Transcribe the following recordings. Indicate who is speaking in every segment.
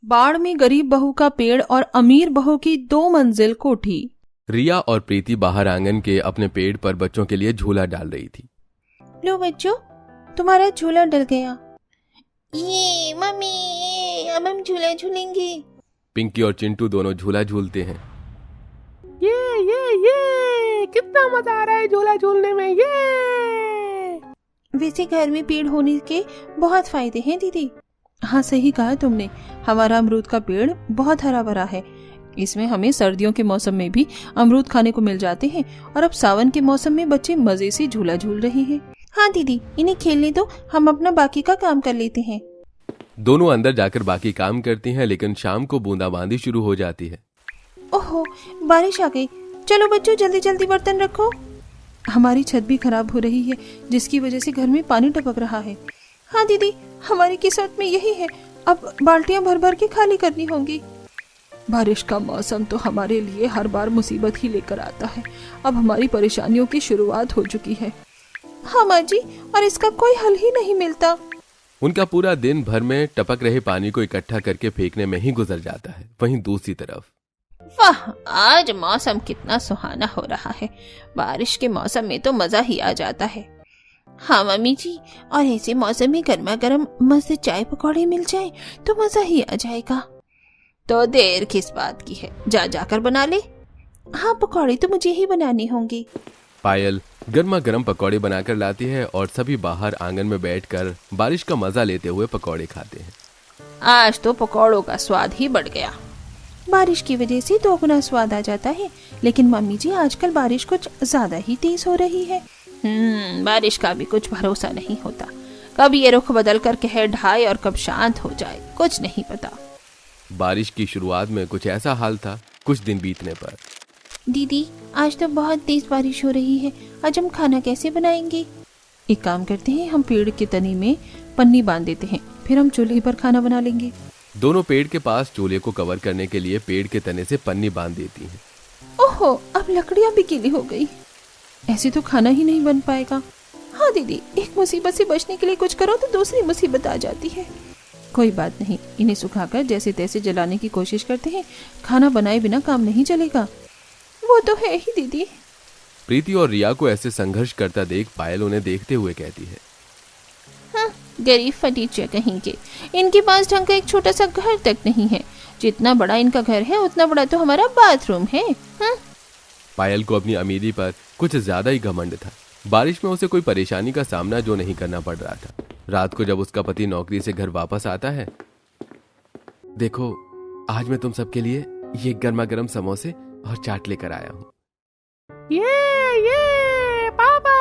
Speaker 1: बाढ़ में गरीब बहू का पेड़ और अमीर बहू की 2 मंजिल कोठी।
Speaker 2: रिया और प्रीति बाहर आंगन के अपने पेड़ पर बच्चों के लिए झूला डाल रही थी।
Speaker 1: लो बच्चों, तुम्हारा झूला डल गया।
Speaker 3: ये मम्मी, अब हम झूला झूलेंगे।
Speaker 2: पिंकी और चिंटू दोनों झूला झूलते हैं।
Speaker 4: ये कितना मजा आ रहा है झूला झूलने में। ये
Speaker 1: वैसे घर में पेड़ होने के बहुत फायदे हैं दीदी। हाँ सही कहा तुमने, हमारा अमरूद का पेड़ बहुत हरा भरा है। इसमें हमें सर्दियों के मौसम में भी अमरूद खाने को मिल जाते हैं और अब सावन के मौसम में बच्चे मजे से झूला झूल रहे हैं। हाँ दीदी, इन्हें खेलने दो, हम अपना बाकी का काम कर लेते हैं।
Speaker 2: दोनों अंदर जाकर बाकी काम करती हैं, लेकिन शाम को बूंदाबांदी शुरू हो जाती है।
Speaker 1: ओहो, बारिश आ गई। चलो बच्चों, जल्दी जल्दी बर्तन रखो। हमारी छत भी खराब हो रही है, जिसकी वजह से घर में पानी टपक रहा है। हाँ दीदी, हमारी किस्मत में यही है, अब बाल्टियां भर भर के खाली करनी होंगी। बारिश का मौसम तो हमारे लिए हर बार मुसीबत ही लेकर आता है। अब हमारी परेशानियों की शुरुआत हो चुकी है। हाँ माँ जी, और इसका कोई हल ही नहीं मिलता।
Speaker 2: उनका पूरा दिन भर में टपक रहे पानी को इकट्ठा करके फेंकने में ही गुजर जाता है। वहीं दूसरी तरफ,
Speaker 3: वाह, आज मौसम कितना सुहाना हो रहा है। बारिश के मौसम में तो मजा ही आ जाता है। हाँ मम्मी जी, और ऐसे मौसम में गर्मा गर्म मस्त चाय पकौड़े मिल जाए तो मजा ही आ जाएगा। तो देर किस बात की है, जा जाकर बना ले।
Speaker 1: हाँ, पकौड़े तो मुझे ही बनाने होंगे।
Speaker 2: पायल गर्मा गर्म पकौड़े बनाकर लाती है और सभी बाहर आंगन में बैठकर बारिश का मजा लेते हुए पकौड़े खाते हैं।
Speaker 3: आज तो पकौड़ों का स्वाद ही बढ़ गया।
Speaker 1: बारिश की वजह से 2 गुना स्वाद आ जाता है। लेकिन मम्मी जी, आजकल बारिश कुछ ज्यादा ही तेज हो रही है।
Speaker 3: बारिश का भी कुछ भरोसा नहीं होता। कब ये रुख बदल कर कहर ढाए और कब शांत हो जाए, कुछ नहीं पता।
Speaker 2: बारिश की शुरुआत में कुछ ऐसा हाल था। कुछ दिन बीतने पर,
Speaker 1: दीदी आज तो बहुत तेज बारिश हो रही है, आज हम खाना कैसे बनाएंगे? एक काम करते हैं, हम पेड़ के तने में पन्नी बांध देते हैं, फिर हम चूल्हे पर खाना बना लेंगे।
Speaker 2: दोनों पेड़ के पास चूल्हे को कवर करने के लिए पेड़ के तने से पन्नी बांध देती हैं।
Speaker 1: ओहो, अब लकड़ियां भी गीली हो गई। ऐसे तो खाना ही नहीं बन पाएगा। हाँ दीदी, एक मुसीबत से बचने के लिए कुछ करो तो दूसरी मुसीबत आ जाती है। कोई बात नहीं, इन्हें सुखाकर जैसे तैसे जलाने की कोशिश करते हैं। खाना बनाए बिना काम नहीं चलेगा। वो तो है ही दीदी।
Speaker 2: प्रीति और रिया को ऐसे संघर्ष करता देख पायल उन्हें देखते हुए कहती है,
Speaker 3: हाँ, गरीब फटीचे कहीं के, इनके पास ढंग का एक छोटा सा घर तक नहीं है। जितना बड़ा इनका घर है उतना बड़ा तो हमारा बाथरूम है।
Speaker 2: पायल को अपनी अमीरी पर कुछ ज्यादा ही घमंड था। बारिश में उसे कोई परेशानी का सामना जो नहीं करना पड़ रहा था। रात को जब उसका पति नौकरी से घर वापस आता है, देखो आज मैं तुम सबके लिए ये गर्मा गर्म समोसे और चाट लेकर आया हूँ।
Speaker 4: ये पापा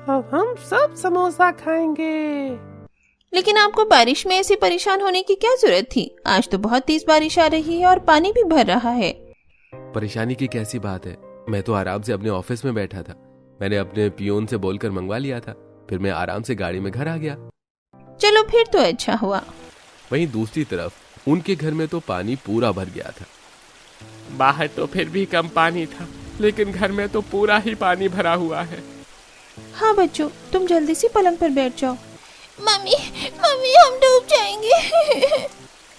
Speaker 4: अब हम सब समोसा खाएंगे।
Speaker 3: लेकिन आपको बारिश में ऐसे परेशान होने की क्या जरूरत थी? आज तो बहुत तेज बारिश आ रही है और पानी भी भर रहा है।
Speaker 2: परेशानी की कैसी बात है, मैं तो आराम से अपने ऑफिस में बैठा था। मैंने अपने पियोन से बोलकर मंगवा लिया था, फिर मैं आराम से गाड़ी में घर आ गया।
Speaker 3: चलो फिर तो अच्छा हुआ।
Speaker 2: वहीं दूसरी तरफ उनके घर में तो पानी पूरा भर गया था।
Speaker 4: बाहर तो फिर भी कम पानी था, लेकिन घर में तो पूरा ही पानी भरा हुआ है।
Speaker 1: हाँ बच्चों, तुम जल्दी से पलंग पर बैठ जाओ।
Speaker 3: मम्मी मम्मी, हम डूब जाएंगे।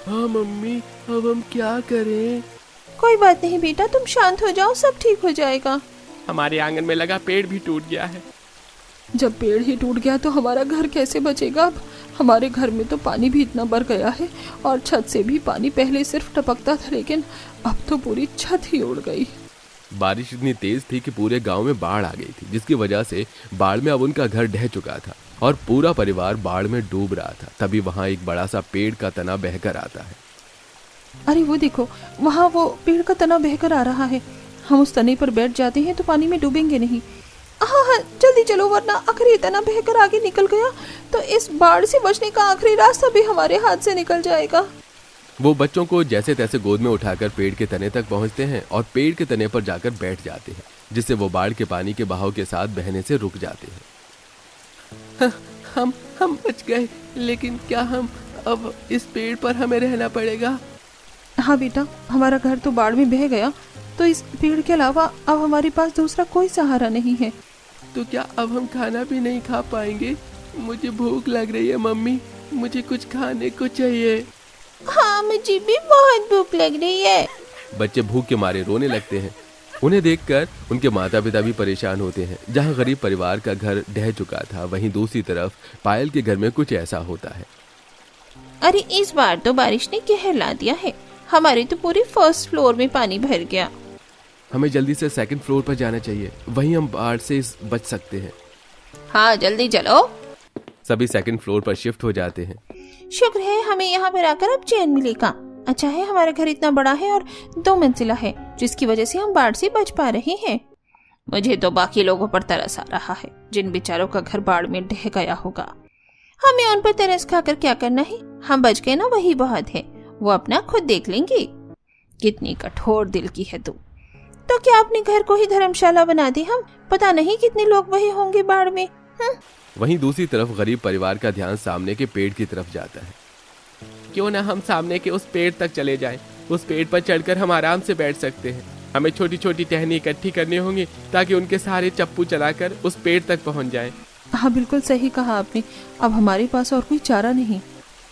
Speaker 4: हाँ मम्मी, अब हम क्या करें?
Speaker 1: कोई बात नहीं बेटा, तुम शांत हो जाओ, सब ठीक हो जाएगा।
Speaker 4: हमारे आंगन में लगा पेड़ भी टूट गया है।
Speaker 1: जब पेड़ ही टूट गया तो हमारा घर कैसे बचेगा? अब हमारे घर में तो पानी भी इतना भर गया है और छत से भी पानी पहले सिर्फ टपकता था, लेकिन अब तो पूरी छत ही उड़ गई।
Speaker 2: बारिश इतनी तेज थी कि पूरे गांव में बाढ़ आ गई थी, जिसकी वजह से बाढ़ में अब उनका घर ढह चुका था और पूरा परिवार बाढ़ में डूब रहा था। तभी वहां एक बड़ा सा पेड़ का तना बहकर आता है।
Speaker 1: अरे वो देखो, वहाँ वो पेड़ का तना बहकर आ रहा है। हम उस तने पर बैठ जाते हैं तो पानी में डूबेंगे नहीं। हाँ हाँ, जल्दी चलो, वरना अगर ये तना बहकर आगे निकल गया तो इस बाढ़ से बचने का आखिरी रास्ता भी हमारे हाथ से निकल जाएगा।
Speaker 2: वो बच्चों को जैसे तैसे गोद में उठाकर पेड़ के तने तक पहुंचते हैं और पेड़ के तने पर जाकर बैठ जाते हैं, जिससे वो बाढ़ के पानी के बहाव के साथ बहने से रुक जाते हैं।
Speaker 4: हम बच गए, लेकिन क्या हम अब इस पेड़ पर हमें रहना पड़ेगा?
Speaker 1: हाँ बेटा, हमारा घर तो बाढ़ में बह गया, तो इस पेड़ के अलावा अब हमारे पास दूसरा कोई सहारा नहीं है।
Speaker 4: तो क्या अब हम खाना भी नहीं खा पाएंगे? मुझे भूख लग रही है मम्मी।
Speaker 1: हाँ हाँ, जल्दी चलो, वरना आखिर ये तना बहकर आगे निकल गया।
Speaker 4: क्या अब हम खाना भी नहीं खा पाएंगे? तो क्या अब हम खाना भी नहीं खा पाएंगे? मुझे भूख लग रही है मम्मी।
Speaker 2: मुझे कुछ खाने को चाहिए।
Speaker 3: हाँ मुझे भी बहुत भूख लग रही है।
Speaker 2: बच्चे भूख के मारे रोने लगते हैं। उन्हें देखकर उनके माता पिता भी परेशान होते हैं। जहाँ गरीब परिवार का घर ढह चुका था, वहीं दूसरी तरफ पायल के घर में कुछ ऐसा होता है।
Speaker 3: अरे इस बार तो बारिश ने कहर ला दिया है, हमारे तो पूरे फर्स्ट फ्लोर में पानी भर गया।
Speaker 2: हमें जल्दी से सेकंड फ्लोर पर जाना चाहिए, वहीं हम बाढ़ से बच सकते हैं।
Speaker 3: हाँ जल्दी चलो।
Speaker 2: सभी सेकंड फ्लोर पर शिफ्ट हो जाते हैं।
Speaker 3: शुक्र है हमें यहाँ पर आकर अब चैन मिलेगा। अच्छा है हमारा घर इतना बड़ा है और 2 मंजिला है, जिसकी वजह से हम बाढ़ से बच पा रहे हैं। मुझे तो बाकी लोगों पर तरस आ रहा है, जिन बेचारों का घर बाढ़ में ढह गया होगा। हमें उन पर तरस खाकर क्या करना है, हम बच गए ना वही बहुत है, वो अपना खुद देख लेंगे। कितनी कठोर दिल की है तू। तो क्या अपने घर को ही धर्मशाला बना दे हम, पता नहीं कितने लोग वही होंगे बाढ़ में।
Speaker 2: वहीं दूसरी तरफ गरीब परिवार का ध्यान सामने के पेड़ की तरफ जाता है।
Speaker 4: क्यों ना हम सामने के उस पेड़ तक चले जाएं, उस पेड़ पर चढ़कर हम आराम से बैठ सकते हैं। हमें छोटी छोटी टहनी इकट्ठी करनी होंगी ताकि उनके सारे चप्पू चलाकर उस पेड़ तक पहुंच जाएं।
Speaker 1: हाँ बिल्कुल सही कहा आपने, अब हमारे पास और कोई चारा नहीं।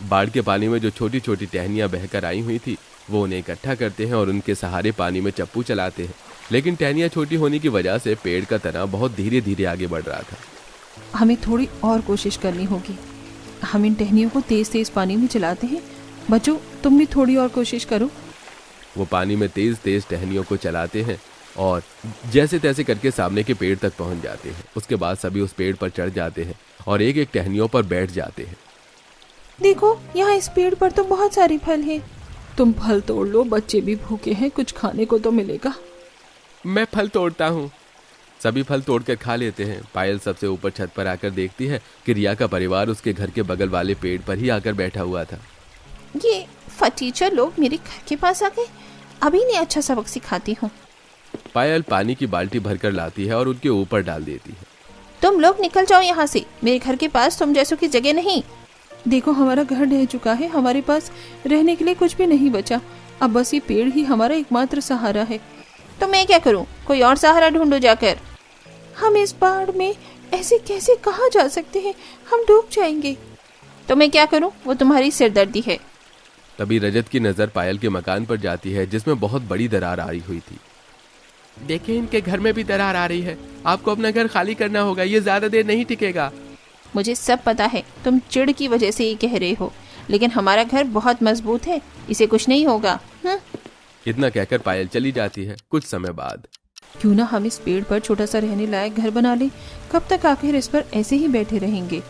Speaker 2: बाढ़ के पानी में जो छोटी छोटी टहनियां बहकर आई हुई थी, वो उन्हें इकट्ठा करते हैं और उनके सहारे पानी में चप्पू चलाते हैं। लेकिन टहनियां छोटी होने की वजह से पेड़ का तना बहुत धीरे धीरे आगे बढ़ रहा था।
Speaker 1: हमें थोड़ी और कोशिश करनी होगी। हम इन टहनियों को तेज तेज पानी में चलाते हैं। बच्चों तुम भी थोड़ी और कोशिश करो।
Speaker 2: वो पानी में तेज तेज टहनियों को चलाते हैं और जैसे तैसे करके सामने के पेड़ तक पहुंच जाते हैं। उसके बाद सभी उस पेड़ पर चढ़ जाते हैं और एक एक टहनियों पर बैठ जाते हैं।
Speaker 1: देखो यहाँ इस पेड़ पर तो बहुत सारे फल हैं। तुम फल तोड़ लो, बच्चे भी भूखे हैं, कुछ खाने को तो मिलेगा।
Speaker 4: मैं फल तोड़ता हूँ।
Speaker 2: सभी फल तोड़कर खा लेते हैं। पायल सबसे ऊपर छत पर आकर देखती है कि रिया का परिवार उसके घर के बगल वाले पेड़ पर ही आकर बैठा हुआ था।
Speaker 3: ये फटीचर लोग मेरे घर के पास आ गए, अभी नहीं अच्छा सबक सिखाती हूँ।
Speaker 2: पायल पानी की बाल्टी भरकर लाती है और उनके ऊपर डाल देती है।
Speaker 3: तुम लोग निकल जाओ यहाँ से, मेरे घर के पास तुम जैसों की जगह नहीं।
Speaker 1: देखो हमारा घर ढह चुका है, हमारे पास रहने के लिए कुछ भी नहीं बचा। अब बस ये पेड़ ही हमारा एकमात्र सहारा है।
Speaker 3: तो मैं क्या करूँ, कोई और सहारा ढूंढो जाकर।
Speaker 1: हम इस बाढ़ में ऐसे कैसे कहाँ जा सकते हैं, हम डूब जाएंगे।
Speaker 3: तो मैं क्या करूँ, वो तुम्हारी सिरदर्दी है।
Speaker 2: तभी रजत की नजर पायल के मकान पर जाती है, जिसमें बहुत बड़ी दरार आई हुई थी।
Speaker 4: देखिए इनके घर में भी दरार आ रही है, आपको अपना घर खाली करना होगा, ये ज्यादा देर नहीं टिकेगा।
Speaker 3: मुझे सब पता है, तुम चिढ़ की वजह से ये कह रहे हो, लेकिन हमारा घर बहुत मजबूत है, इसे कुछ नहीं होगा।
Speaker 2: इतना कहकर पायल चली जाती है। कुछ समय बाद
Speaker 1: क्यों ना हम इस पेड़ पर छोटा सा रहने लायक घर बना लें। कब तक आखिर इस पर ऐसे ही बैठे रहेंगे।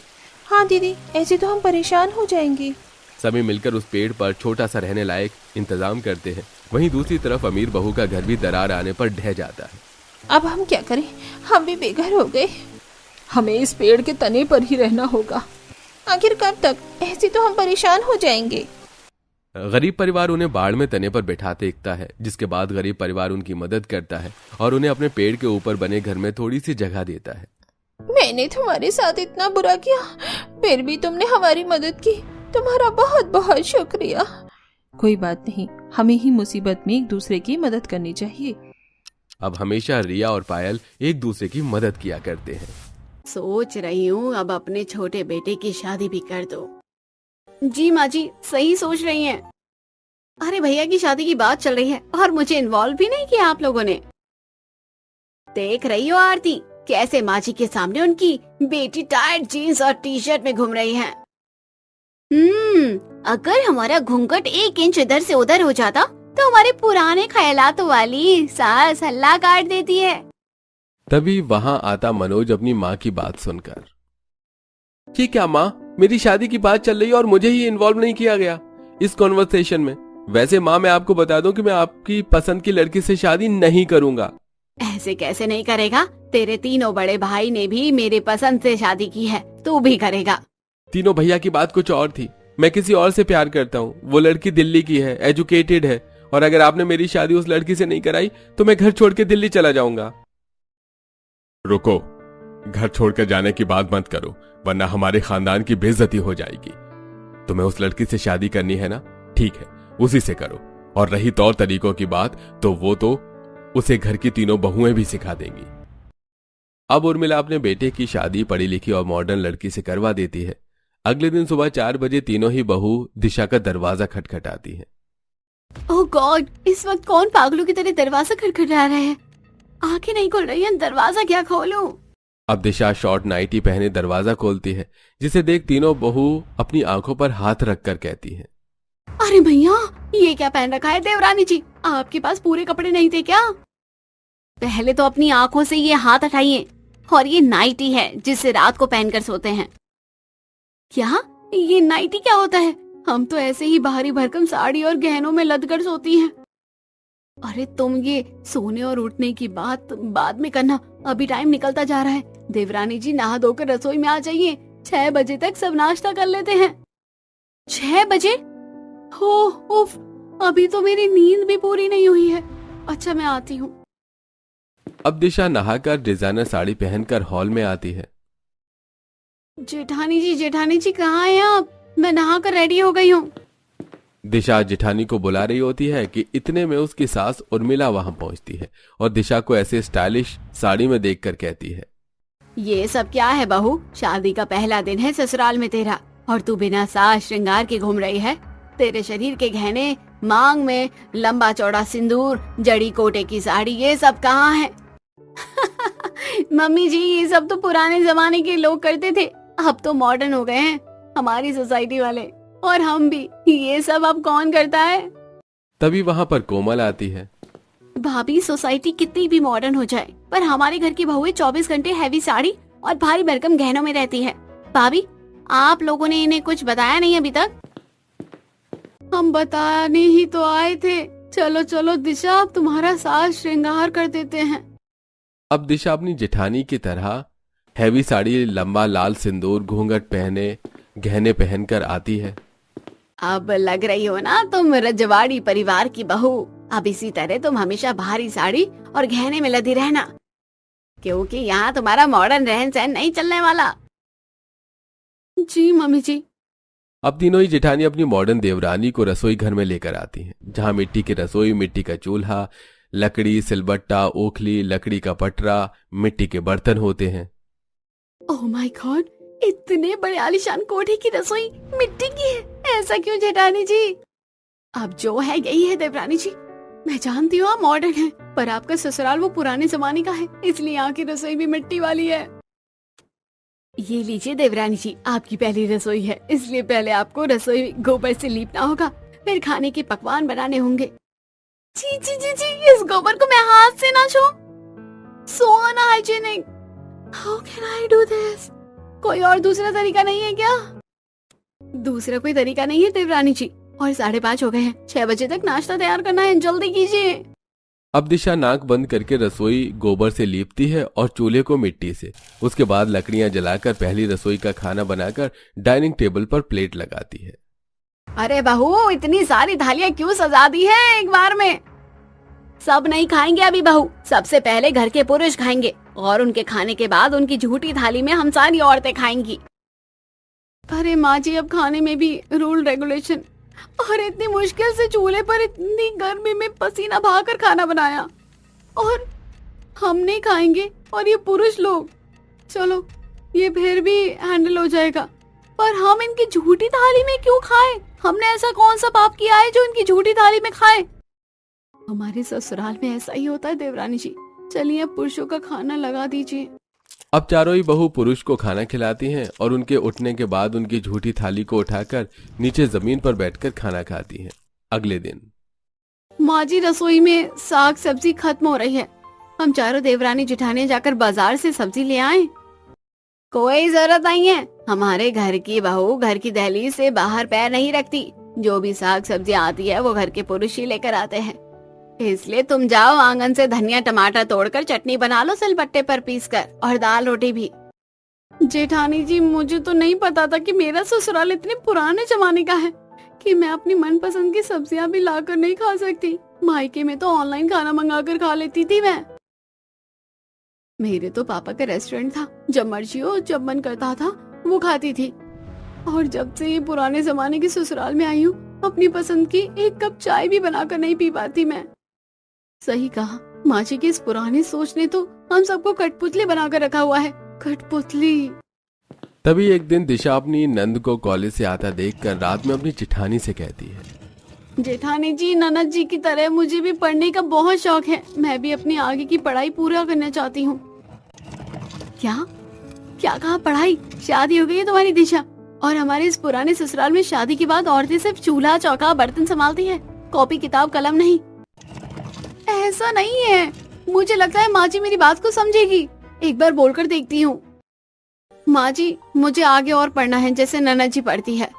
Speaker 1: हाँ दीदी, ऐसे तो हम परेशान हो जाएंगे।
Speaker 2: सभी मिलकर उस पेड़ पर छोटा सा रहने लायक इंतजाम करते हैं। वहीं दूसरी तरफ अमीर बहू का घर भी दरार आने पर ढह जाता है।
Speaker 3: अब हम क्या करें, हम भी बेघर हो गए।
Speaker 1: हमें इस पेड़ के तने पर ही रहना होगा।
Speaker 3: आखिर कब तक, ऐसे तो हम परेशान हो जाएंगे।
Speaker 2: गरीब परिवार उन्हें बाढ़ में तने पर बैठा देखता है, जिसके बाद गरीब परिवार उनकी मदद करता है और उन्हें अपने पेड़ के ऊपर बने घर में थोड़ी सी जगह देता है।
Speaker 3: मैंने तुम्हारे साथ इतना बुरा किया, फिर भी तुमने हमारी मदद की, तुम्हारा बहुत बहुत शुक्रिया।
Speaker 1: कोई बात नहीं, हमें ही मुसीबत में एक दूसरे की मदद करनी चाहिए।
Speaker 2: अब हमेशा रिया और पायल एक दूसरे की मदद किया करते हैं।
Speaker 5: सोच रही हूँ अब अपने छोटे बेटे की शादी भी कर दो। जी माँ जी, सही सोच रही हैं। अरे भैया की शादी की बात चल रही है और मुझे इन्वॉल्व भी नहीं किया आप लोगों ने। देख रही हो आरती, कैसे माँ जी के सामने उनकी बेटी टाइट जीन्स और टी शर्ट में घूम रही है। अगर हमारा घूंघट 1 इंच इधर से उधर हो जाता तो हमारे पुराने ख्यालात वाली सास हल्ला काट देती है।
Speaker 2: तभी वहां आता मनोज अपनी माँ की बात सुनकर। ये क्या माँ, मेरी शादी की बात चल रही है और मुझे ही इन्वॉल्व नहीं किया गया इस कॉन्वर्सेशन में। वैसे माँ, मैं आपको बता दूं कि मैं आपकी पसंद की लड़की से शादी नहीं करूंगा।
Speaker 5: ऐसे कैसे नहीं करेगा, तेरे तीनों बड़े भाई ने भी मेरे पसंद से शादी की है, तू भी करेगा।
Speaker 2: तीनों भैया की बात कुछ और थी। मैं किसी और से प्यार करता हूँ, वो लड़की दिल्ली की है, एजुकेटेड है, और अगर आपने मेरी शादी उस लड़की से नहीं कराई तो मैं घर छोड़ के दिल्ली चला जाऊंगा। रुको, घर छोड़कर जाने की बात मत करो, वरना हमारे खानदान की बेइज्जती हो जाएगी। तुम्हें उस लड़की से शादी करनी है ना, ठीक है, उसी से करो। और रही तौर तरीकों की बात, तो वो तो उसे घर की तीनों बहुएं भी सिखा देंगी। अब उर्मिला अपने बेटे की शादी पढ़ी लिखी और मॉडर्न लड़की से करवा देती है। अगले दिन सुबह 4 बजे तीनों ही बहू दिशा का दरवाजा खटखटाती हैं।
Speaker 5: ओह गॉड, इस वक्त कौन पागलों की तरह दरवाजा खटखटा रहा है? आंखें नहीं खुल रही हैं, दरवाजा क्या खोलूं?
Speaker 2: अब दिशा शॉर्ट नाइटी पहने दरवाजा खोलती है, जिसे देख तीनों बहू अपनी आंखों पर हाथ रखकर कहती हैं,
Speaker 5: अरे भैया, ये क्या पहन रखा है देवरानी जी? आपके पास पूरे कपड़े नहीं थे क्या? पहले तो अपनी आंखों से ये हाथ हटाइए। और ये नाइटी है जिसे रात को पहनकर सोते हैं। क्या ये नाइटी क्या होता है? हम तो ऐसे ही भारी भरकम साड़ी और गहनों में लद कर सोती हैं। अरे तुम ये सोने और उठने की बात बाद में करना, अभी टाइम निकलता जा रहा है। देवरानी जी नहा धोकर रसोई में आ जाइए, 6 बजे तक सब नाश्ता कर लेते हैं। 6 बजे? हो उफ, अभी तो मेरी नींद भी पूरी नहीं हुई है। अच्छा मैं आती हूँ।
Speaker 2: अब दिशा नहाकर डिजाइनर साड़ी पहनकर हॉल में आती है।
Speaker 5: जेठानी जी कहाँ हैं आप? मैं नहाकर रेडी हो गई हूँ।
Speaker 2: दिशा जेठानी को बुला रही होती है कि इतने में उसकी सास उर्मिला वहां पहुंचती है और दिशा को ऐसे स्टाइलिश साड़ी में देखकर कहती है,
Speaker 5: ये सब क्या है बहू? शादी का पहला दिन है ससुराल में तेरा और तू बिना साज श्रृंगार के घूम रही है। तेरे शरीर के गहने, मांग में लंबा चौड़ा सिंदूर, जड़ी कोटे की साड़ी, ये सब कहाँ है? मम्मी जी, ये सब तो पुराने जमाने के लोग करते थे, अब तो मॉडर्न हो गए हैं हमारी सोसाइटी वाले, और हम भी। ये सब अब कौन करता है?
Speaker 2: तभी वहां पर कोमल आती है।
Speaker 5: भाभी, सोसाइटी कितनी भी मॉडर्न हो जाए, पर हमारे घर की बहुएं 24 घंटे हैवी साड़ी और भारी भरकम गहनों में रहती है। भाभी, आप लोगों ने इन्हें कुछ बताया नहीं अभी तक? हम बताने ही तो आए थे। चलो चलो दिशा, अब तुम्हारा साज श्रृंगार कर देते हैं।
Speaker 2: अब दिशा अपनी जेठानी की तरह हैवी साड़ी, लंबा लाल सिंदूर, घूंघट पहने, गहने पहनकर आती है।
Speaker 5: अब लग रही हो ना तुम रजवाड़ी परिवार की बहू। अब इसी तरह तुम हमेशा भारी साड़ी और गहने में लदी रहना, क्योंकि यहाँ तुम्हारा मॉडर्न रहन सहन नहीं चलने वाला। जी मम्मी जी।
Speaker 2: अब तीनों ही जेठानी अपनी मॉडर्न देवरानी को रसोई घर में लेकर आती हैं, जहां मिट्टी की रसोई, मिट्टी का चूल्हा, लकड़ी, सिलबट्टा, ओखली, लकड़ी का पटरा, मिट्टी के बर्तन होते हैं।
Speaker 5: ओह माय गॉड, इतने बड़े आलीशान कोठे की रसोई मिट्टी की है। ऐसा क्यों जेठानी जी? अब जो है यही है देवरानी जी। मैं जानती हूँ आप मॉडर्न हैं, पर आपका ससुराल वो पुराने जमाने का है, इसलिए यहाँ की रसोई भी मिट्टी वाली है। ये लीजिए देवरानी जी, आपकी पहली रसोई है, इसलिए पहले आपको रसोई गोबर से लीपना होगा, फिर खाने के पकवान बनाने होंगे। जी जी जी जी, इस गोबर को मैं हाथ से ना छू। So unhygienic. How can I do this? कोई और दूसरा तरीका नहीं है क्या? दूसरा कोई तरीका नहीं है देवरानी जी, और 5:30 हो गए हैं। 6 बजे तक नाश्ता तैयार करना है, जल्दी कीजिए।
Speaker 2: अब दिशा नाक बंद करके रसोई गोबर से लीपती है और चूल्हे को मिट्टी से। उसके बाद लकड़ियां जलाकर पहली रसोई का खाना बनाकर डाइनिंग टेबल पर प्लेट लगाती है।
Speaker 5: अरे बहू, इतनी सारी थालियां क्यों सजा दी है एक बार में? सब नहीं खाएंगे अभी बहू, सबसे पहले घर के पुरुष खाएंगे और उनके खाने के बाद उनकी झूठी थाली में हम सारी औरतें खाएंगी। अरे माँ जी, अब खाने में भी रूल रेगुलेशन, और इतनी मुश्किल से चूल्हे पर इतनी गर्मी में पसीना बहाकर खाना बनाया, और हम नहीं खाएंगे और ये पुरुष लोग। चलो ये फिर भी हैंडल हो जाएगा, पर हम इनकी झूठी थाली में क्यों खाएं? हमने ऐसा कौन सा पाप किया है जो इनकी झूठी थाली में खाएं? हमारे ससुराल में ऐसा ही होता है देवरानी जी। चलिए अब पुरुषों का खाना लगा दीजिए।
Speaker 2: अब चारों ही बहू पुरुष को खाना खिलाती हैं और उनके उठने के बाद उनकी झूठी थाली को उठाकर नीचे जमीन पर बैठकर खाना खाती हैं। अगले दिन
Speaker 5: माँ जी, रसोई में साग सब्जी खत्म हो रही है, हम चारों देवरानी जेठानी जाकर बाजार से सब्जी ले आए। कोई जरूरत नहीं है, हमारे घर की बहू घर की दहलीज से बाहर पैर नहीं रखती। जो भी साग सब्जी आती है वो घर के पुरुष ही लेकर आते हैं, इसलिए तुम जाओ आंगन से धनिया टमाटर तोड़कर चटनी बना लो सिलबट्टे पर पीसकर, और दाल रोटी भी। जेठानी जी, मुझे तो नहीं पता था कि मेरा ससुराल इतने पुराने जमाने का है कि मैं अपनी मनपसंद की सब्जियां भी लाकर नहीं खा सकती। मायके में तो ऑनलाइन खाना मंगाकर खा लेती थी मैं। मेरे तो पापा का रेस्टोरेंट था, जब मर्जी हो जब मन करता था वो खाती थी, और जब से ये पुराने जमाने के ससुराल में आई हूँ अपनी पसंद की एक कप चाय भी बनाकर नहीं पी पाती मैं। सही कहा, माँ जी की इस पुरानी सोच ने तो हम सबको कठपुतली बनाकर रखा हुआ है। कठपुतली।
Speaker 2: तभी एक दिन दिशा अपनी नंद को कॉलेज से आता देखकर रात में अपनी जेठानी से कहती है,
Speaker 5: जेठानी जी, ननद जी की तरह मुझे भी पढ़ने का बहुत शौक है। मैं भी अपनी आगे की पढ़ाई पूरा करना चाहती हूँ। क्या क्या कहा? पढ़ाई? शादी हो गई है तुम्हारी दिशा? और हमारे इस पुराने ससुराल में शादी के बाद औरतें सिर्फ चूल्हा चौका बर्तन संभालती हैं, कॉपी किताब कलम नहीं। ऐसा नहीं है, मुझे लगता है माँ जी मेरी बात को समझेगी। एक बार बोलकर देखती हूँ। माँ जी, मुझे आगे और पढ़ना है जैसे ननद जी पढ़ती है।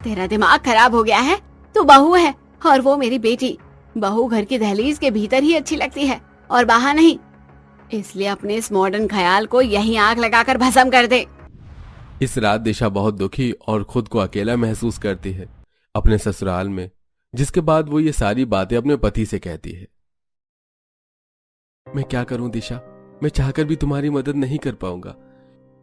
Speaker 5: तेरा दिमाग खराब हो गया है? तू बहू है और वो मेरी बेटी। बहू घर की दहलीज के भीतर ही अच्छी लगती है और बाहर नहीं। इसलिए अपने इस मॉडर्न ख्याल को यहीं आग लगाकर भस्म कर दे।
Speaker 2: इस रात दिशा बहुत दुखी और खुद को अकेला महसूस करती है अपने ससुराल में, जिसके बाद वो ये सारी बातें अपने पति से कहती है। मैं क्या करूं दिशा, मैं चाहकर भी तुम्हारी मदद नहीं कर पाऊंगा,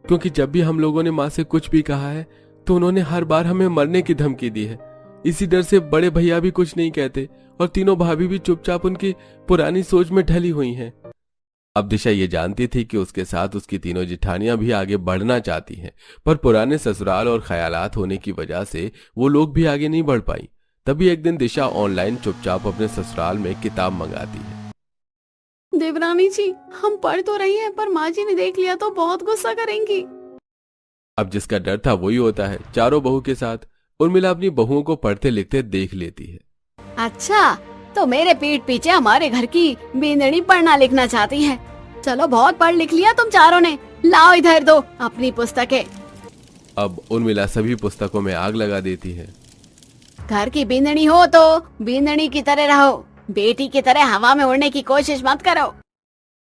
Speaker 2: क्योंकि जब भी हम लोगों ने माँ से कुछ भी कहा है तो उन्होंने हर बार हमें मरने की धमकी दी है। इसी डर से बड़े भैया भी कुछ नहीं कहते और तीनों भाभी भी चुपचाप उनकी पुरानी सोच में ढली हुई हैं। अब दिशा ये जानती थी कि उसके साथ उसकी तीनों जिठानियां भी आगे बढ़ना चाहती हैं, पर पुराने ससुराल और ख्यालात होने की वजह से वो लोग भी आगे नहीं बढ़ पाई। तभी एक दिन दिशा ऑनलाइन चुपचाप अपने ससुराल में किताब मंगाती है।
Speaker 5: देवरानी जी, हम पढ़ तो रही हैं, पर माँ जी ने देख लिया तो बहुत गुस्सा करेंगी।
Speaker 2: अब जिसका डर था वही होता है। चारों बहू के साथ उर्मिला अपनी बहुओं को पढ़ते लिखते देख लेती है।
Speaker 5: अच्छा, तो मेरे पीठ पीछे हमारे घर की बींदड़ी पढ़ना लिखना चाहती है। चलो, बहुत पढ़ लिख लिया तुम चारों ने। लाओ इधर दो अपनी पुस्तकें।
Speaker 2: अब उर्मिला सभी पुस्तकों में आग लगा देती है।
Speaker 5: घर की बींदड़ी हो तो बींदड़ी की तरह रहो, बेटी की तरह हवा में उड़ने की कोशिश मत करो।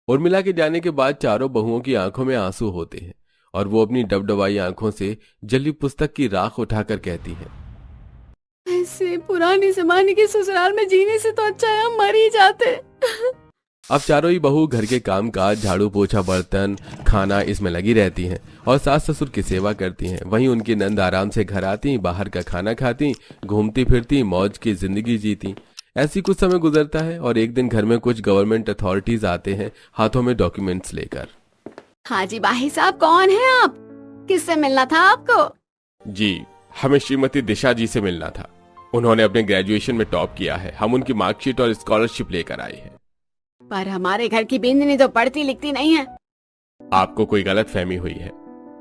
Speaker 2: उर्मिला के जाने के बाद चारों बहुओं की आंखों में आंसू होते हैं और वो अपनी डबडबाई आंखों से जली पुस्तक की राख उठाकर कहती है,
Speaker 5: ऐसे पुराने जमाने के ससुराल में जीने से तो अच्छा है हम मर ही जाते।
Speaker 2: अब चारों ही बहू घर के काम काज, झाड़ू पोछा, बर्तन, खाना इसमें लगी रहती हैं और सास ससुर की सेवा करती हैं। वहीं उनकी नंद आराम से घर आती, बाहर का खाना खाती, घूमती फिरती, मौज की जिंदगी जीती। ऐसी कुछ समय गुजरता है और एक दिन घर में कुछ गवर्नमेंट अथॉरिटीज आते हैं हाथों में डॉक्यूमेंट्स लेकर।
Speaker 5: हाजी बाही साहब, कौन है आप? किससे मिलना था आपको?
Speaker 4: जी, हमें श्रीमती दिशा जी से मिलना था। उन्होंने अपने ग्रेजुएशन में टॉप किया है। हम उनकी मार्कशीट और स्कॉलरशिप लेकर आए हैं।
Speaker 5: पर हमारे घर की बिंदनी तो पढ़ती लिखती नहीं है।
Speaker 4: आपको कोई गलत फहमी हुई है,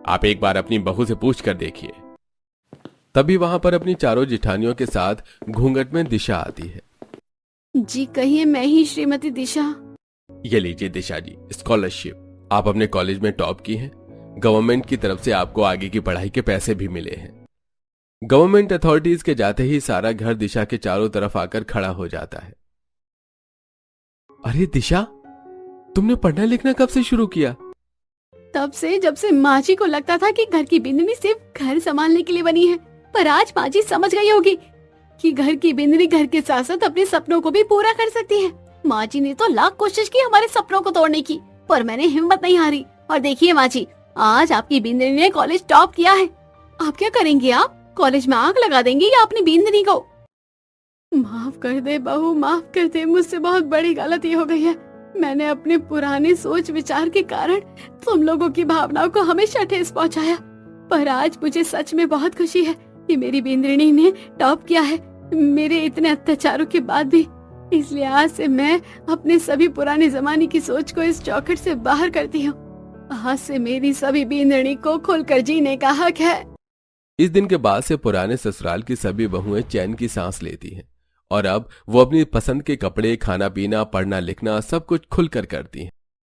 Speaker 4: आप एक बार अपनी बहू से पूछ कर देखिए।
Speaker 2: तभी वहां पर अपनी चारों जिठानियों के साथ घूंघट में दिशा आती है।
Speaker 5: जी कहिए, मैं ही श्रीमती दिशा।
Speaker 2: ये लीजिए दिशा जी, स्कॉलरशिप। आप अपने कॉलेज में टॉप की हैं। गवर्नमेंट की तरफ से आपको आगे की पढ़ाई के पैसे भी मिले हैं। गवर्नमेंट अथॉरिटीज के जाते ही सारा घर दिशा के चारों तरफ आकर खड़ा हो जाता है। अरे दिशा, तुमने पढ़ना लिखना कब से शुरू किया?
Speaker 5: तब से जब से माँ जी को लगता था कि घर की बिंदनी सिर्फ घर संभालने के लिए बनी है। पर आज माँ जी समझ गई होगी कि घर की बिंदनी घर के साथ साथ अपने सपनों को भी पूरा कर सकती है। माँ जी ने तो लाख कोशिश की हमारे सपनों को तोड़ने की, पर मैंने हिम्मत नहीं हारी। और देखिए माँ जी, आज आपकी बिंदनी ने कॉलेज टॉप किया है। आप क्या करेंगे? आप कॉलेज में आग लगा देंगे या अपनी बिंदनी को? माफ कर दे बहू, माफ कर दे, मुझसे बहुत बड़ी गलती हो गई है। मैंने अपने पुराने सोच विचार के कारण तुम लोगों की भावनाओं को हमेशा ठेस पहुंचाया। पर आज मुझे सच में बहुत खुशी है कि मेरी बिंदनी ने टॉप किया है, मेरे इतने अत्याचारों के बाद भी। इसलिए आज से मैं अपने सभी पुराने जमाने की सोच को इस चौखट से बाहर करती हूँ। आज से मेरी सभी बिंदनी को खुलकर जीने का हक है।
Speaker 2: इस दिन के बाद से पुराने ससुराल की सभी बहुएं चैन की सांस लेती हैं और अब वो अपनी पसंद के कपड़े, खाना पीना, पढ़ना लिखना सब कुछ खुलकर करती हैं।